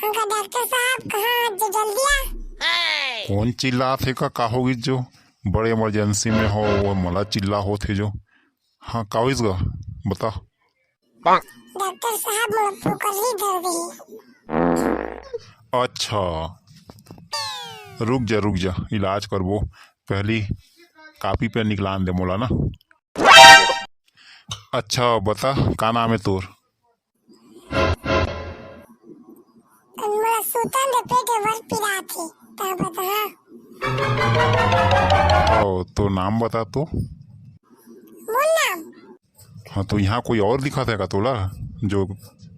उनका डॉक्टर साहब कहाँ जो जल्दी आ। कौन चिल्ला थे का होगी जो बड़े इमरजेंसी में हो वो मला चिल्ला हो थे जो। हाँ का होइस गा बता। डॉक्टर साहब मोला पोकरली धर रही। अच्छा रुक जा इलाज करबो पहली कापी पे निकलान दे मोला ना। अच्छा बता का नाम है तोर। मोला सुतन दे पेट वर पीड़ा थी ता बता। ओ तो नाम बता तो। मोर नाम हाँ तो यहाँ कोई और दिखा था का तोला जो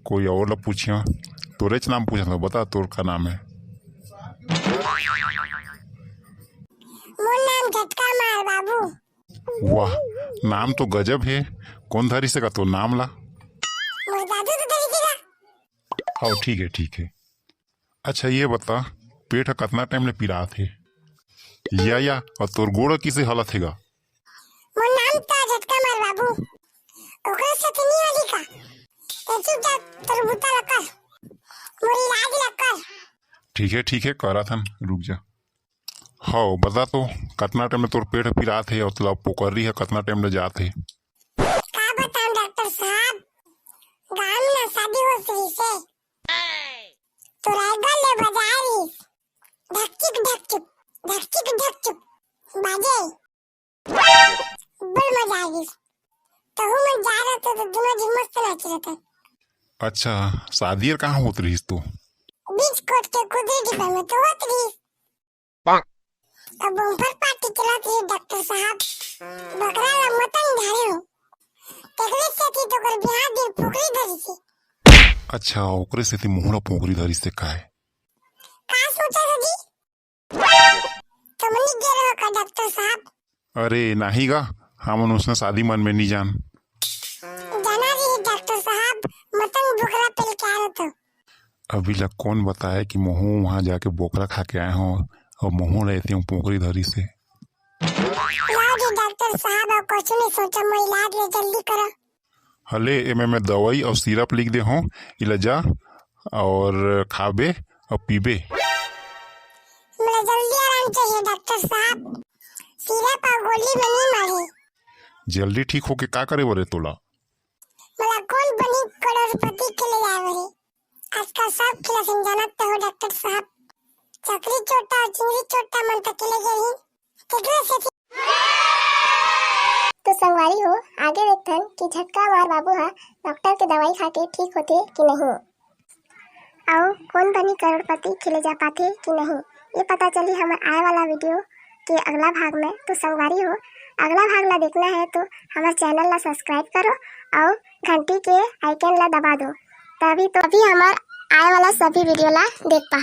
कोई और ला पूछिया तोरे च नाम पूछा था बता तोर का नाम है। मोर नाम झटका मार बाबू। वाह नाम तो गजब है कौन धरी से का तो नाम ला। मोर दादू तो धरी थी। हाँ ठीक है। अच्छा ये बता पेट कितना टाइम ले पीड़ा थे या और तोर गोड़ किसे हालत हैगा। मोर नाम तो झटका मार बाबू ओकरा से नहीं होली का ते चुपचाप तरबूता रखकर मोर इलाज रखकर। ठीक है करा था रुक जा। हाँ बता तो कितना टाइम में तोर पेट पीड़ा थे और तुला पोकरी है कितना टाइम ले जाते। का बताऊं डॉक्टर साहब गांव में ना शादी हो रही से तो रायगढ़ ले बजारी धक्चिक बाजे बड़ मजा आ गई। तो हम जा रहे थे तो दोनों जी मस्त नाच रहे थे। अच्छा शादी कहाँ होत रही तू। बीच कोट के कुदरी डिब्बा में तो होत रही। अब बम्पर पार्टी चलत रही डॉक्टर साहब बकरा ला मतन धारे हो तकरे से थी तो कर बिहार दिन पोखरी धरी थी। अच्छा ओकरे से ती मुहरा पोखरी धरी से का है। का सोचा था जी तो मनी गे रहो का डॉक्टर साहब। अरे नहीं गा हम उसने शादी मन में नहीं जान जाना जी डॉक्टर साहब मतन बकरा पेल के आ रहे थे। अभी लग कौन बताया कि मोहू वहां जाके बोकरा खा के आए हो और मोहू रहती हूँ पोखरी धरी से। लाओ जी डॉक्टर साहब अब कुछ नहीं सोचा मैं इलाज ले जल्दी करो। हले एमे में दवाई और सिरप लिख दे हो इला जा और खाबे और पीबे। मुझे जल्दी आराम चाहिए डॉक्टर साहब सिरप और गोली में नहीं मारे। जल्दी ठीक होके का करे बोले तोला। मला कौन बनी करोड़पति के लिए आए बरे आज का सब खिला समझाना हो डॉक्टर साहब चकरी चोटा और चिंगरी चोटा मन तक के ले गई कितने से थी। तो संगवारी हो आगे देखथन कि झटका मार बाबू हा डॉक्टर के दवाई खाके ठीक होते कि नहीं और कौन बनी करोड़पति खिले जा पाते कि नहीं ये पता चली हमारे आए वाला वीडियो के अगला भाग में। तो संगवारी हो अगला भाग ला देखना है तो हमारे चैनल ला सब्सक्राइब करो और घंटी के आइकन ला दबा दो तभी हमारे आए वाला सभी वीडियो ला देख पा।